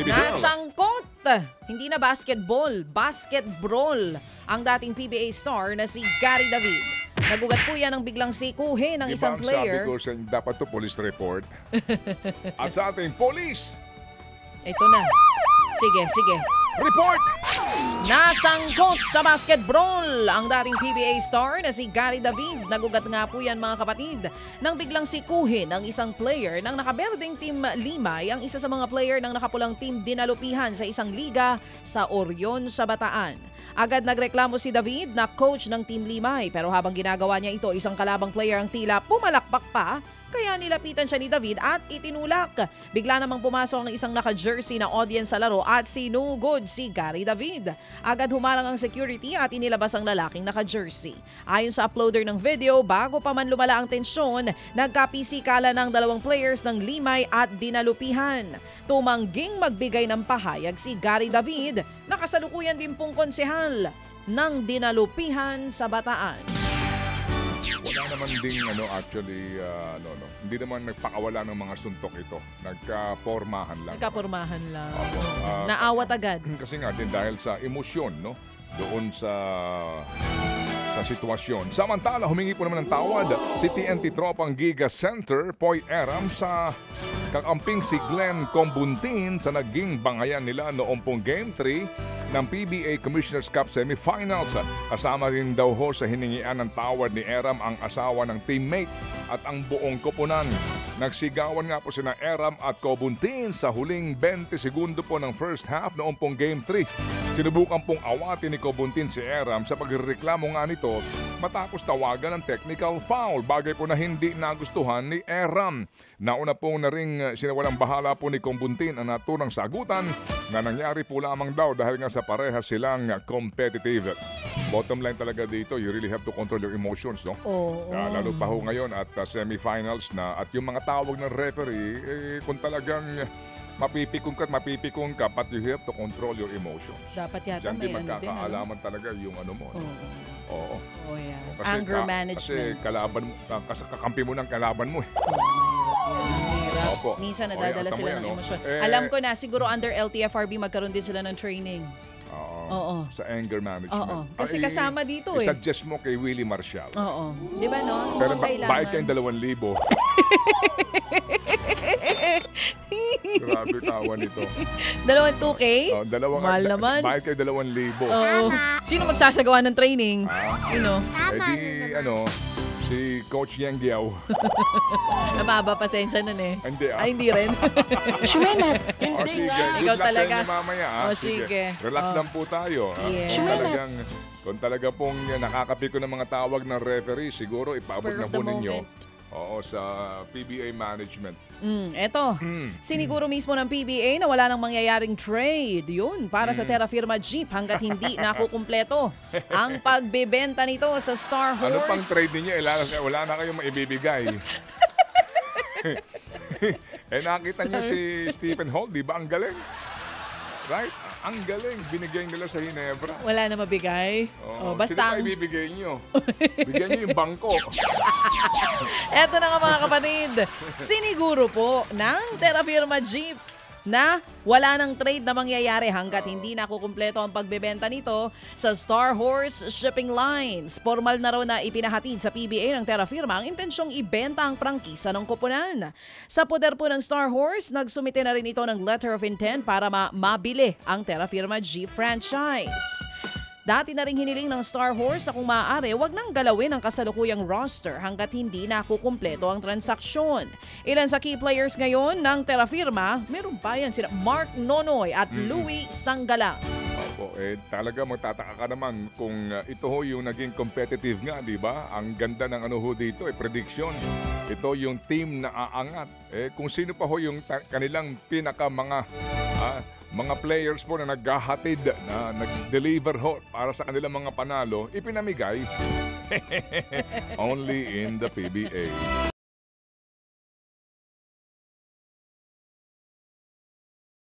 Nasangkot! Hindi na basketball, basketball ang dating PBA star na si Gary David. Nagugat po yan ng biglang sikuhin ng isang player. Sabi ko sa dapat to police report. At sa ating police. Ito na. Sige. Report! Nasangkot sa basketball ang dating PBA star na si Gary David. Nagugat nga po yan mga kapatid nang biglang sikuhin ng isang player ng nakaberdeng Team Limay ang isa sa mga player ng nakapulang Team Dinalupihan sa isang liga sa Orion sa Bataan. Agad nagreklamo si David na coach ng Team Limay pero habang ginagawa niya ito, isang kalabang player ang tila pumalakpak pa. Kaya nilapitan siya ni David at itinulak. Bigla namang pumasok ang isang naka-jersey na audience sa laro at sinugod si Gary David. Agad humarang ang security at inilabas ang lalaking naka-jersey. Ayon sa uploader ng video, bago pa man lumala ang tensyon, nagkapisikala ng dalawang players ng Limay at Dinalupihan. Tumangging magbigay ng pahayag si Gary David na kasalukuyan din pong konsehal ng Dinalupihan sa Bataan. Wala naman ding hindi naman nagpakawala ng mga suntok ito. Nagkapormahan lang. Opo. Naawat agad. Kasi nga din dahil sa emosyon, no? Doon sa sitwasyon. Samantala, humingi po naman ng tawad si TNT Tropang Giga Center, Poy Eram sa kakamping si Glenn Combuntin sa naging bangayan nila noong pong Game 3 ng PBA Commissioner's Cup Semifinals. Kasama rin daw ho sa hiningian ng tawad ni Eram ang asawa ng teammate at ang buong koponan. Nagsigawan nga po sina Eram at Combuntin sa huling 20 segundo po ng first half noong pong Game 3. Sinubukan pong awatin ni Combuntin si Eram sa pagreklamo nga nito matapos tawagan ng technical foul, bagay po na hindi nagustuhan ni Eram. Nauna po na ring sinawalang bahala po ni Combuntin ang naturang sagutan na nangyari po lamang daw dahil nga sa parehas silang competitive. Bottom line talaga dito, you really have to control your emotions, no? Lalo pa ho ngayon at semifinals na at yung mga tawag ng referee, kung talagang mapipikong ka, but you have to control your emotions. Dapat yata may magkakaalaman talaga yung ano mo. Oo. Yeah. Kasi Anger management. Kasi kalaban mo, kakampi mo ng kalaban mo eh. Mahirap. Opo. Minsan nadadala sila ng emosyon. Alam ko na, siguro under LTFRB magkaroon din sila ng training. Oo. Sa anger management. Oo. Kasi kasama dito eh. I-suggest mo kay Willie Marcial. Oo. Di ba no? Pero bakit kayong 2,000? Grabe tawa nito. 2K? Mahal naman. Bakit kayo 2,000? Oo. Sino magsasagawa ng training? Sino? Si Coach Yang Giao. Nababa, pasensya nun eh. Hindi hindi rin. Hindi nga. Ikaw talaga. Mamaya, sige. Relax lang po tayo. Yes. Kung talaga pong nakakapiko ng mga tawag ng referee, siguro ipaabot na po ninyo. Oo, sa PBA management. Eto, siniguro mismo ng PBA na wala nang mangyayaring trade. Yun, para sa Terra Firma Jeep hanggat hindi nakukumpleto ang pagbebenta nito sa Star Horse. Ano pang trade ninyo? Wala na kayong maibibigay. Nakita niyo si Stephen Hall, di ba? Ang galing. Right? Ang galing. Binigay nila sa Ginebra. Wala na mabigay. Basta sino pa ibibigay nyo? Bigyan nyo yung bangko. Eto na nga mga kapatid. Siniguro po ng Terra Firma Jeep na wala nang trade na mangyayari hanggat hindi nakukumpleto ang pagbebenta nito sa Star Horse Shipping Lines. Formal na raw na ipinahatid sa PBA ng Terra Firma ang intensyong ibenta ang prangkisa ng koponan. Sa poder po ng Star Horse, nagsumite na rin ito ng letter of intent para mabili ang Terra Firma G franchise. Dati na rin hiniling ng Star Horse na kung maaari, wag nang galawin ang kasalukuyang roster hanggat hindi nakukumpleto ang transaksyon. Ilan sa key players ngayon ng Terra Firma, meron pa yan sila Mark Nonoy at Louie Sanggalang. Opo, talaga magtataka ka naman kung ito ho yung naging competitive nga, di ba? Ang ganda ng dito, prediction. Ito yung team na aangat. Kung sino pa ho yung kanilang pinaka mga players po na naghahatid, na nag-deliver ho para sa kanilang mga panalo, ipinamigay only in the PBA.